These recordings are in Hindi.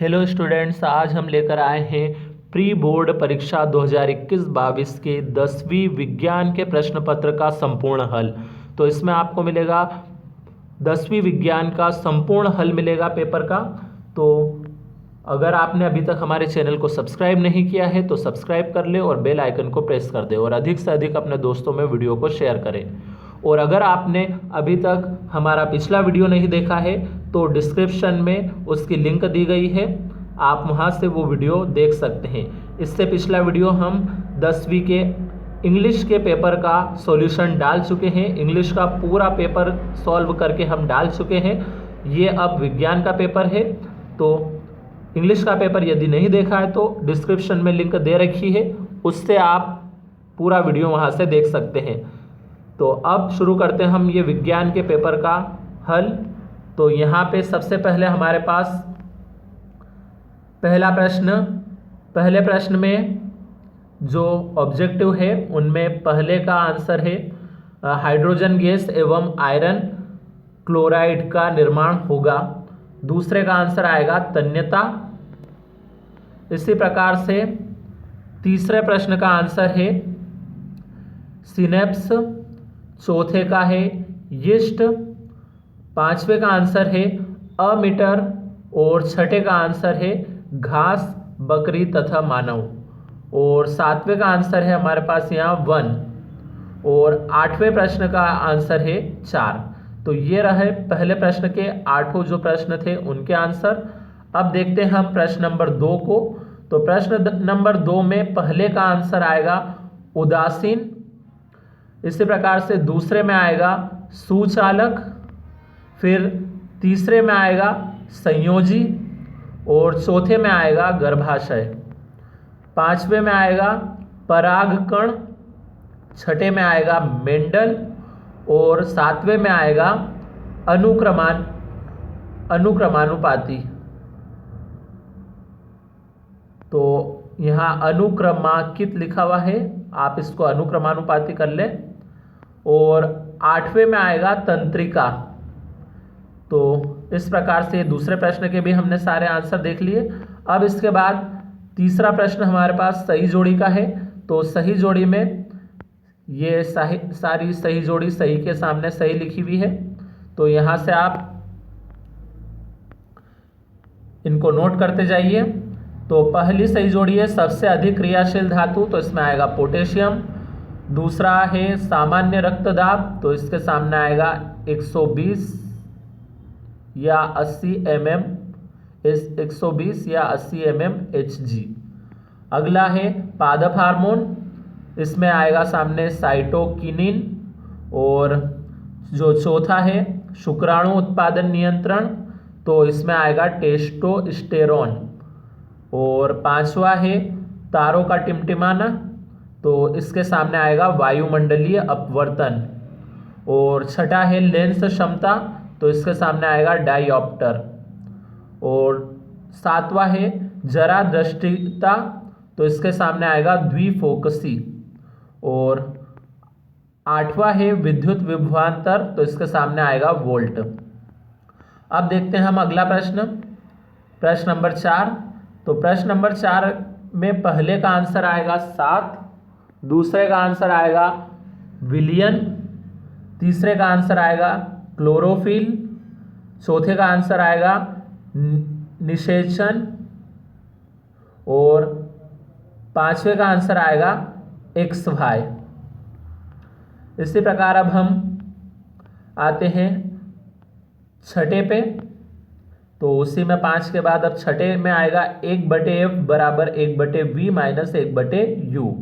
हेलो स्टूडेंट्स, आज हम लेकर आए हैं प्री बोर्ड परीक्षा 2021-22 के 10वीं विज्ञान के प्रश्न पत्र का संपूर्ण हल। तो इसमें आपको मिलेगा 10वीं विज्ञान का संपूर्ण हल मिलेगा पेपर का। तो अगर आपने अभी तक हमारे चैनल को सब्सक्राइब नहीं किया है तो सब्सक्राइब कर ले और बेल आइकन को प्रेस कर दे और अधिक से अधिक अपने दोस्तों में वीडियो को शेयर करें। और अगर आपने अभी तक हमारा पिछला वीडियो नहीं देखा है तो डिस्क्रिप्शन में उसकी लिंक दी गई है, आप वहां से वो वीडियो देख सकते हैं। इससे पिछला वीडियो हम 10वीं के इंग्लिश के पेपर का सॉल्यूशन डाल चुके हैं, इंग्लिश का पूरा पेपर सॉल्व करके हम डाल चुके हैं। ये अब विज्ञान का पेपर है, तो इंग्लिश का पेपर यदि नहीं देखा है तो डिस्क्रिप्शन में लिंक दे रखी है, उससे आप पूरा वीडियो वहां से देख सकते हैं। तो अब शुरू करते हैं हम ये विज्ञान के पेपर का हल। तो यहाँ पे सबसे पहले हमारे पास पहले प्रश्न में जो ऑब्जेक्टिव है उनमें पहले का आंसर है हाइड्रोजन गैस एवं आयरन क्लोराइड का निर्माण होगा। दूसरे का आंसर आएगा तन्यता। इसी प्रकार से तीसरे प्रश्न का आंसर है सिनेप्स। चौथे का है यीस्ट। पांचवें का आंसर है अमीटर और छठे का आंसर है घास, बकरी तथा मानव। और सातवें का आंसर है हमारे पास यहाँ 1 और आठवें प्रश्न का आंसर है 4। तो ये रहे पहले प्रश्न के 8 जो प्रश्न थे उनके आंसर। अब देखते हैं हम प्रश्न नंबर 2 को। तो प्रश्न नंबर 2 में पहले का आंसर आएगा उदासीन। इसी प्रकार से दूसरे में आएगा सुचालक, फिर तीसरे में आएगा संयोजी और चौथे में आएगा गर्भाशय। पांचवें में आएगा परागकण, छठे में आएगा मेंडल और सातवें में आएगा अनुक्रमानुपाती। तो यहाँ अनुक्रमांकित लिखा हुआ है, आप इसको अनुक्रमानुपाती कर लें। और आठवें में आएगा तंत्रिका। तो इस प्रकार से दूसरे प्रश्न के भी हमने सारे आंसर देख लिए। अब इसके बाद तीसरा प्रश्न हमारे पास सही जोड़ी का है। तो सही जोड़ी में ये सारी सही जोड़ी सही के सामने सही लिखी हुई है, तो यहाँ से आप इनको नोट करते जाइए। तो पहली सही जोड़ी है सबसे अधिक क्रियाशील धातु, तो इसमें आएगा पोटेशियम। दूसरा है सामान्य रक्तदाब, तो इसके सामने आएगा 120 या 80 mm, 120 या 80 mm Hg। अगला है पादप हार्मोन, इसमें आएगा सामने साइटोकिनिन। और जो चौथा है शुक्राणु उत्पादन नियंत्रण, तो इसमें आएगा टेस्टोस्टेरोन। और पांचवा है तारों का टिमटिमाना, तो इसके सामने आएगा वायुमंडलीय अपवर्तन। और छठा है लेंस क्षमता, तो इसके सामने आएगा डायोप्टर। और सातवां है जरा दृष्टिता, तो इसके सामने आएगा द्विफोकसी। और आठवां है विद्युत विभवांतर, तो इसके सामने आएगा वोल्ट। अब देखते हैं हम अगला प्रश्न नंबर 4। तो प्रश्न नंबर 4 में पहले का आंसर आएगा 7, दूसरे का आंसर आएगा विलियन, तीसरे का आंसर आएगा क्लोरोफिल, चौथे का आंसर आएगा निषेचन और पांचवे का आंसर आएगा XY। इसी प्रकार अब हम आते हैं छठे पे। तो उसी में 5 के बाद अब छठे में आएगा 1/F बराबर 1/V माइनस 1/U।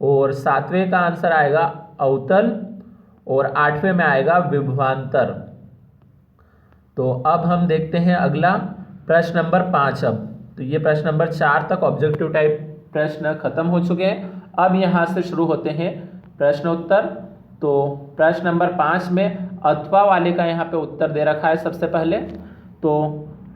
और सातवें का आंसर आएगा अवतल और आठवें में आएगा विभवांतर। तो अब हम देखते हैं अगला प्रश्न नंबर 5। अब तो ये प्रश्न नंबर 4 तक ऑब्जेक्टिव टाइप प्रश्न खत्म हो चुके हैं। अब यहाँ से शुरू होते हैं प्रश्नोत्तर। तो प्रश्न नंबर 5 में अथवा वाले का यहाँ पे उत्तर दे रखा है सबसे पहले। तो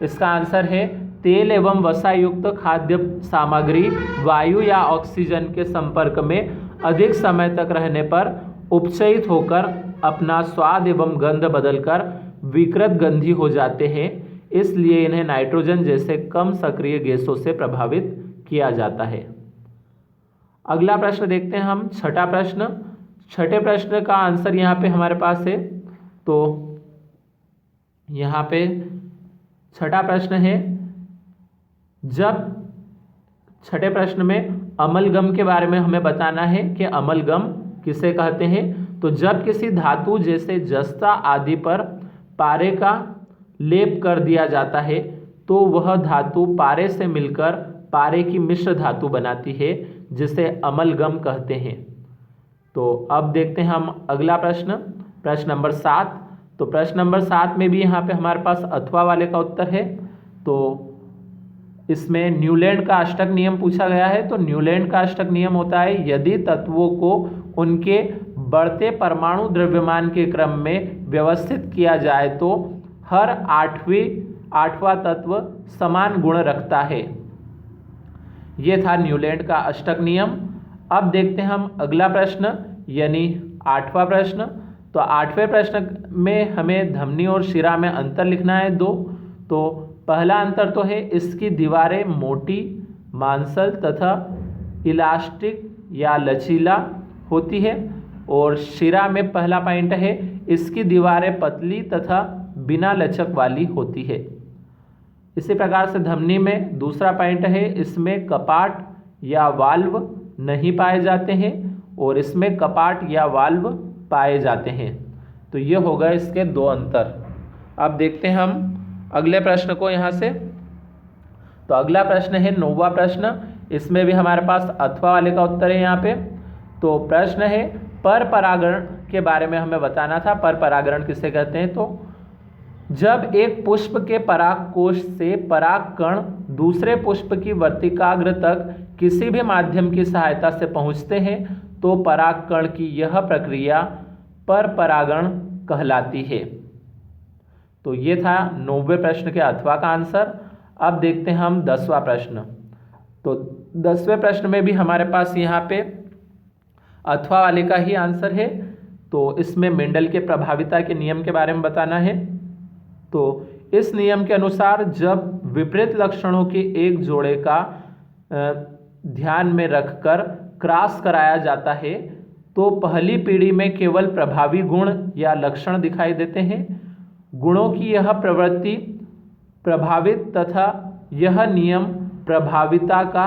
इसका आंसर है तेल एवं वसा युक्त खाद्य सामग्री वायु या ऑक्सीजन के संपर्क में अधिक समय तक रहने पर उपचयित होकर अपना स्वाद एवं गंध बदलकर विकृत गंधी हो जाते हैं। इसलिए इन्हें नाइट्रोजन जैसे कम सक्रिय गैसों से प्रभावित किया जाता है। अगला प्रश्न देखते हैं हम, छठा प्रश्न। छठे प्रश्न का आंसर यहाँ पे हमारे पास है। तो यहाँ पे छठा प्रश्न है, जब छठे प्रश्न में अमलगम के बारे में हमें बताना है कि अमलगम किसे कहते हैं। तो जब किसी धातु जैसे जस्ता आदि पर पारे का लेप कर दिया जाता है तो वह धातु पारे से मिलकर पारे की मिश्र धातु बनाती है, जिसे अमलगम कहते हैं। तो अब देखते हैं हम अगला प्रश्न, प्रश्न नंबर 7। तो प्रश्न नंबर 7 में भी यहाँ पे हमारे पास अथवा वाले का उत्तर है। तो इसमें न्यूलैंड का अष्टक नियम पूछा गया है। तो न्यूलैंड का अष्टक नियम होता है, यदि तत्वों को उनके बढ़ते परमाणु द्रव्यमान के क्रम में व्यवस्थित किया जाए तो हर आठवां तत्व समान गुण रखता है। ये था न्यूलैंड का अष्टक नियम। अब देखते हैं हम अगला प्रश्न, यानी 8वां प्रश्न। तो 8वें प्रश्न में हमें धमनी और शिरा में अंतर लिखना है 2। तो पहला अंतर तो है, इसकी दीवारें मोटी, मांसल तथा इलास्टिक या लचीला होती है। और शिरा में पहला पॉइंट है, इसकी दीवारें पतली तथा बिना लचक वाली होती है। इसी प्रकार से धमनी में दूसरा पॉइंट है, इसमें कपाट या वाल्व नहीं पाए जाते हैं और इसमें कपाट या वाल्व पाए जाते हैं। तो ये होगा इसके 2 अंतर। अब देखते हैं हम अगले प्रश्न को यहाँ से। तो अगला प्रश्न है 9वां प्रश्न। इसमें भी हमारे पास अथवा वाले का उत्तर है यहाँ पे। तो प्रश्न है, पर परागण के बारे में हमें बताना था। पर परागण किसे कहते हैं? तो जब एक पुष्प के परागकोश से परागकण दूसरे पुष्प की वर्तिकाग्र तक किसी भी माध्यम की सहायता से पहुँचते हैं तो परागकण की यह प्रक्रिया पर परागण कहलाती है। तो ये था 9वें प्रश्न के अथवा का आंसर। अब देखते हैं हम 10वां प्रश्न। तो 10वें प्रश्न में भी हमारे पास यहाँ पे अथवा वाले का ही आंसर है। तो इसमें मेंडल के प्रभाविता के नियम के बारे में बताना है। तो इस नियम के अनुसार जब विपरीत लक्षणों के एक जोड़े का ध्यान में रखकर क्रॉस कराया जाता है तो पहली पीढ़ी में केवल प्रभावी गुण या लक्षण दिखाई देते हैं। गुणों की यह प्रवृत्ति प्रभावित तथा यह नियम प्रभाविता का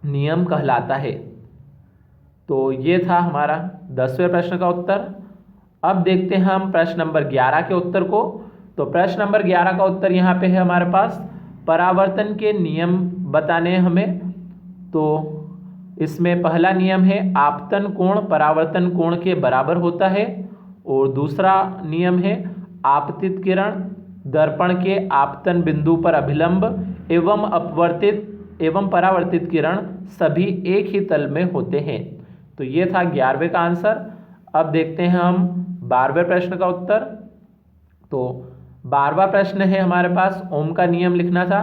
नियम कहलाता है। तो ये था हमारा 10वें प्रश्न का उत्तर। अब देखते हैं हम प्रश्न नंबर 11 के उत्तर को। तो प्रश्न नंबर 11 का उत्तर यहाँ पे है हमारे पास, परावर्तन के नियम बताने हैं हमें। तो इसमें पहला नियम है, आपतन कोण परावर्तन कोण के बराबर होता है। और दूसरा नियम है, आपतित किरण दर्पण के आपतन बिंदु पर अभिलंब एवं अपवर्तित एवं परावर्तित किरण सभी एक ही तल में होते हैं। तो ये था 11वें का आंसर। अब देखते हैं हम 12वें प्रश्न का उत्तर। तो 12वां प्रश्न है हमारे पास, ओम का नियम लिखना था।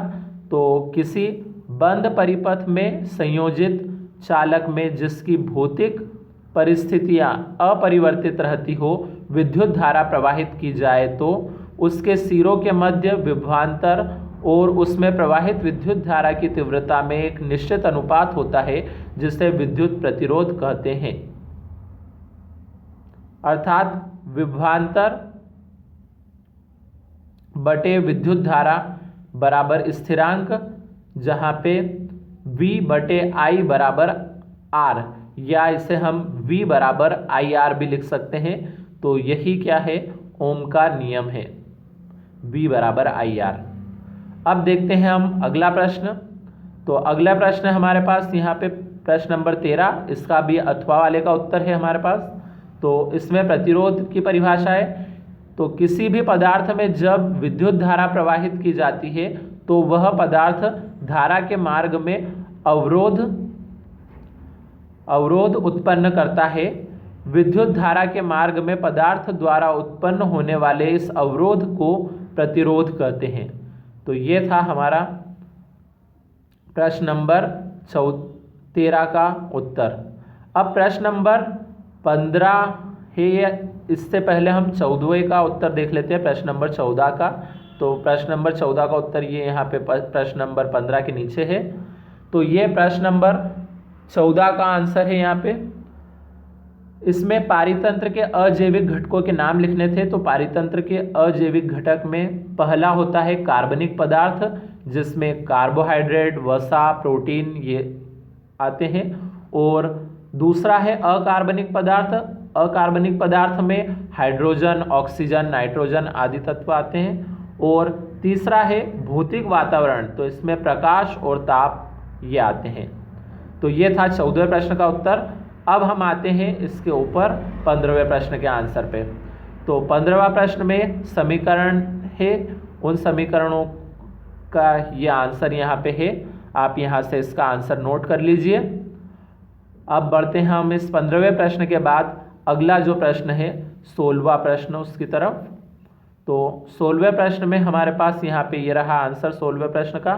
तो किसी बंद परिपथ में संयोजित चालक में जिसकी भौतिक परिस्थितियां अपरिवर्तित रहती हो विद्युत धारा प्रवाहित की जाए तो उसके सिरों के मध्य विभवांतर और उसमें प्रवाहित विद्युत धारा की तीव्रता में एक निश्चित अनुपात होता है जिसे विद्युत प्रतिरोध कहते हैं। अर्थात विभवांतर बटे विद्युत धारा बराबर स्थिरांक, जहाँ पे V बटे I बराबर R, या इसे हम V बराबर IR भी लिख सकते हैं। तो यही क्या है, ओम का नियम है, V बराबर IR। अब देखते हैं हम अगला प्रश्न। तो अगला प्रश्न हमारे पास यहाँ पे प्रश्न नंबर 13, इसका भी अथवा वाले का उत्तर है हमारे पास। तो इसमें प्रतिरोध की परिभाषा है। तो किसी भी पदार्थ में जब विद्युत धारा प्रवाहित की जाती है तो वह पदार्थ धारा के मार्ग में अवरोध उत्पन्न करता है। विद्युत धारा के मार्ग में पदार्थ द्वारा उत्पन्न होने वाले इस अवरोध को प्रतिरोध कहते हैं। तो ये था हमारा प्रश्न नंबर 13 का उत्तर। अब प्रश्न नंबर 15 है, इससे पहले हम 14वें का उत्तर देख लेते हैं, प्रश्न नंबर 14 का। तो प्रश्न नंबर 14 का उत्तर ये यहाँ पे प्रश्न नंबर 15 के नीचे है। तो ये प्रश्न नंबर 14 का आंसर है यहाँ पे। इसमें पारितंत्र के अजैविक घटकों के नाम लिखने थे। तो पारितंत्र के अजैविक घटक में पहला होता है कार्बनिक पदार्थ, जिसमें कार्बोहाइड्रेट, वसा, प्रोटीन ये आते हैं। और दूसरा है अकार्बनिक पदार्थ। अकार्बनिक पदार्थ में हाइड्रोजन, ऑक्सीजन, नाइट्रोजन आदि तत्व आते हैं। और तीसरा है भौतिक वातावरण, तो इसमें प्रकाश और ताप ये आते हैं। तो ये था 14वें प्रश्न का उत्तर। अब हम आते हैं इसके ऊपर 15वें प्रश्न के आंसर पे। तो 15वां प्रश्न में समीकरण है, उन समीकरणों का ये आंसर यहाँ पे है। आप यहाँ से इसका आंसर नोट कर लीजिए। अब बढ़ते हैं हम इस 15वें प्रश्न के बाद अगला जो प्रश्न है 16वां प्रश्न उसकी तरफ। तो 16वें प्रश्न में हमारे पास यहाँ पे ये रहा आंसर 16वें प्रश्न का।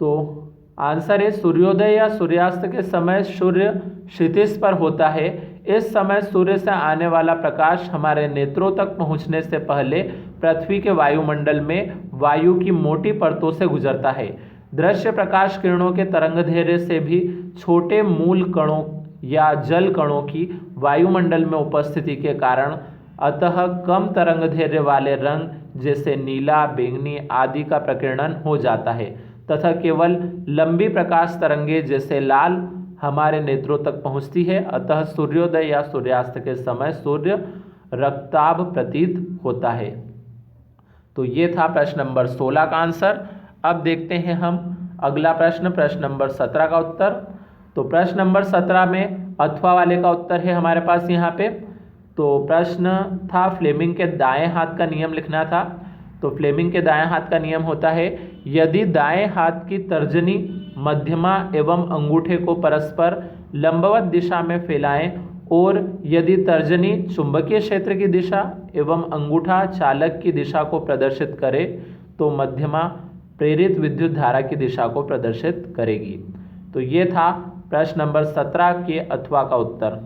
तो आंसर है सूर्योदय या सूर्यास्त के समय सूर्य क्षितिज पर होता है। इस समय सूर्य से आने वाला प्रकाश हमारे नेत्रों तक पहुंचने से पहले पृथ्वी के वायुमंडल में वायु की मोटी परतों से गुजरता है। दृश्य प्रकाश किरणों के तरंगदैर्घ्य से भी छोटे मूल कणों या जल कणों की वायुमंडल में उपस्थिति के कारण अतः कम तरंगदैर्घ्य वाले रंग जैसे नीला, बैंगनी आदि का प्रकीर्णन हो जाता है तथा केवल लंबी प्रकाश तरंगे जैसे लाल हमारे नेत्रों तक पहुंचती है। अतः सूर्योदय या सूर्यास्त के समय सूर्य रक्ताभ प्रतीत होता है। तो ये था प्रश्न नंबर 16 का आंसर। अब देखते हैं हम अगला प्रश्न, प्रश्न नंबर 17 का उत्तर। तो प्रश्न नंबर 17 में अथवा वाले का उत्तर है हमारे पास यहाँ पे। तो प्रश्न था फ्लेमिंग के दाएं हाथ का नियम लिखना था। तो फ्लेमिंग के दाएं हाथ का नियम होता है, यदि दाएं हाथ की तर्जनी, मध्यमा एवं अंगूठे को परस्पर लंबवत दिशा में फैलाएं और यदि तर्जनी चुंबकीय क्षेत्र की दिशा एवं अंगूठा चालक की दिशा को प्रदर्शित करे तो मध्यमा प्रेरित विद्युत धारा की दिशा को प्रदर्शित करेगी। तो ये था प्रश्न नंबर 17 के अथवा का उत्तर।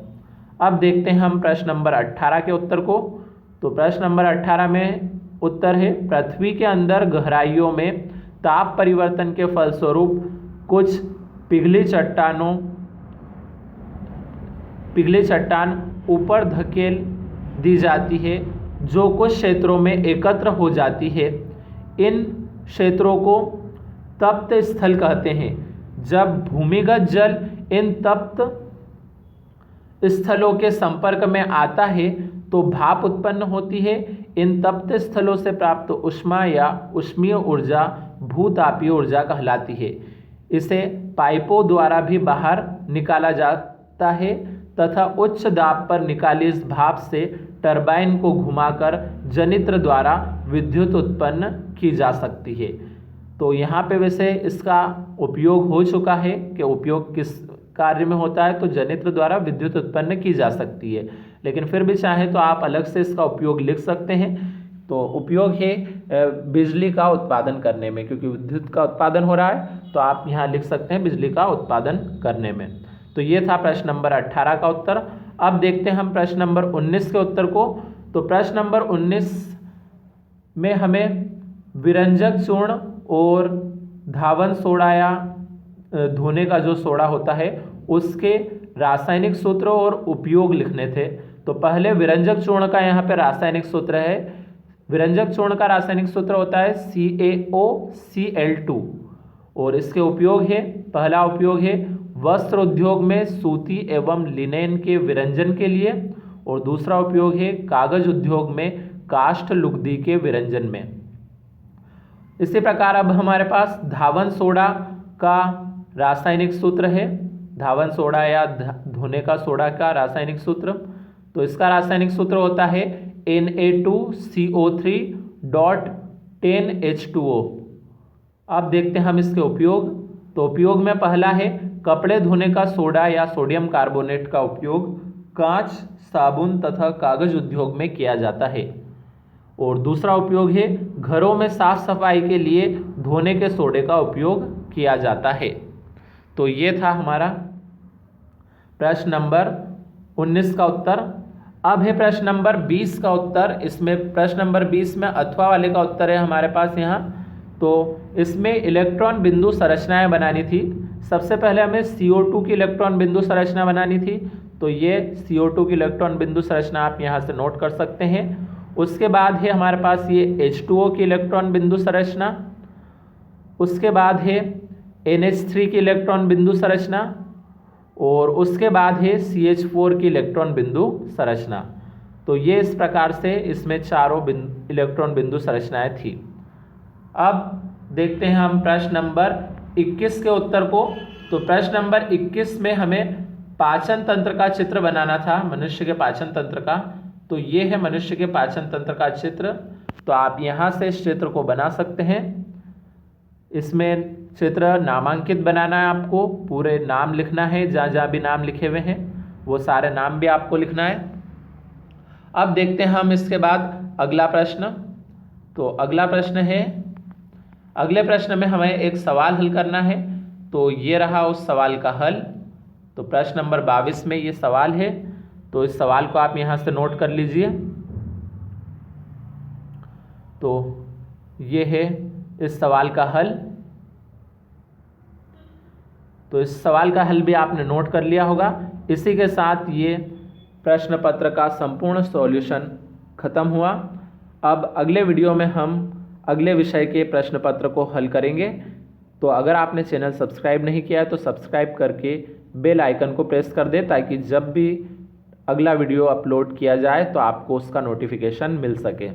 अब देखते हैं हम प्रश्न नंबर 18 के उत्तर को। तो प्रश्न नंबर 18 में उत्तर है, पृथ्वी के अंदर गहराइयों में ताप परिवर्तन के फलस्वरूप कुछ पिघली चट्टान ऊपर धकेल दी जाती है जो कुछ क्षेत्रों में एकत्र हो जाती है। इन क्षेत्रों को तप्त स्थल कहते हैं। जब भूमिगत जल इन तप्त स्थलों के संपर्क में आता है तो भाप उत्पन्न होती है। इन तप्त स्थलों से प्राप्त ऊष्मा या ऊष्मीय ऊर्जा भूतापीय ऊर्जा कहलाती है। इसे पाइपों द्वारा भी बाहर निकाला जाता है तथा उच्च दाब पर निकाली इस भाप से टरबाइन को घुमाकर जनित्र द्वारा विद्युत उत्पन्न की जा सकती है। तो यहाँ पे वैसे इसका उपयोग हो चुका है कि उपयोग किस कार्य में होता है, तो जनित्र द्वारा विद्युत उत्पन्न की जा सकती है, लेकिन फिर भी चाहे तो आप अलग से इसका उपयोग लिख सकते हैं। तो उपयोग है बिजली का उत्पादन करने में, क्योंकि विद्युत का उत्पादन हो रहा है तो आप यहाँ लिख सकते हैं बिजली का उत्पादन करने में। तो ये था प्रश्न नंबर 18 का उत्तर। अब देखते हैं हम प्रश्न नंबर 19 के उत्तर को। तो प्रश्न नंबर 19 में हमें विरंजक चूर्ण और धावन सोडा या धोने का जो सोडा होता है उसके रासायनिक सूत्र और उपयोग लिखने थे। तो पहले विरंजक चूर्ण का यहाँ पे रासायनिक सूत्र है। विरंजक चूर्ण का रासायनिक सूत्र होता है CaOCl2 और इसके उपयोग है, पहला उपयोग है वस्त्र उद्योग में सूती एवं लिनेन के विरंजन के लिए, और दूसरा उपयोग है कागज उद्योग में काष्ठ लुगदी के विरंजन में। इसी प्रकार अब हमारे पास धावन सोडा का रासायनिक सूत्र है, धावन सोडा या धोने का सोडा का रासायनिक सूत्र। तो इसका रासायनिक सूत्र होता है Na2CO3.10H2O। अब देखते हैं हम इसके उपयोग। तो उपयोग में पहला है कपड़े धोने का सोडा या सोडियम कार्बोनेट का उपयोग कांच, साबुन तथा कागज उद्योग में किया जाता है, और दूसरा उपयोग है घरों में साफ सफाई के लिए धोने के सोडे का उपयोग किया जाता है। तो ये था हमारा प्रश्न नंबर 19 का उत्तर। अब है प्रश्न नंबर 20 का उत्तर। इसमें प्रश्न नंबर 20 में अथवा वाले का उत्तर है हमारे पास यहाँ। तो इसमें इलेक्ट्रॉन बिंदु संरचनाएं बनानी थी। सबसे पहले हमें CO2 की इलेक्ट्रॉन बिंदु संरचना बनानी थी। तो ये CO2 की इलेक्ट्रॉन बिंदु संरचना आप यहाँ से नोट कर सकते हैं। उसके बाद है हमारे पास ये H2O की इलेक्ट्रॉन बिंदु संरचना। उसके बाद है NH3 की इलेक्ट्रॉन बिंदु संरचना और उसके बाद है CH4 की इलेक्ट्रॉन बिंदु संरचना। तो ये इस प्रकार से इसमें चारों इलेक्ट्रॉन बिंदु संरचनाएं थी। अब देखते हैं हम प्रश्न नंबर 21 के उत्तर को। तो प्रश्न नंबर 21 में हमें पाचन तंत्र का चित्र बनाना था, मनुष्य के पाचन तंत्र का। तो ये है मनुष्य के पाचन तंत्र का चित्र। तो आप यहाँ से इस चित्र को बना सकते हैं। इसमें चित्र नामांकित बनाना है, आपको पूरे नाम लिखना है, जहाँ जहाँ भी नाम लिखे हुए हैं वो सारे नाम भी आपको लिखना है। अब देखते हैं हम इसके बाद अगला प्रश्न। तो अगला प्रश्न है, अगले प्रश्न में हमें एक सवाल हल करना है। तो ये रहा उस सवाल का हल। तो प्रश्न नंबर 22 में ये सवाल है। तो इस सवाल को आप यहाँ से नोट कर लीजिए। तो ये है इस सवाल का हल। तो इस सवाल का हल भी आपने नोट कर लिया होगा। इसी के साथ ये प्रश्न पत्र का संपूर्ण सॉल्यूशन खत्म हुआ। अब अगले वीडियो में हम अगले विषय के प्रश्न पत्र को हल करेंगे। तो अगर आपने चैनल सब्सक्राइब नहीं किया है तो सब्सक्राइब करके बेल आइकन को प्रेस कर दें, ताकि जब भी अगला वीडियो अपलोड किया जाए तो आपको उसका नोटिफिकेशन मिल सके।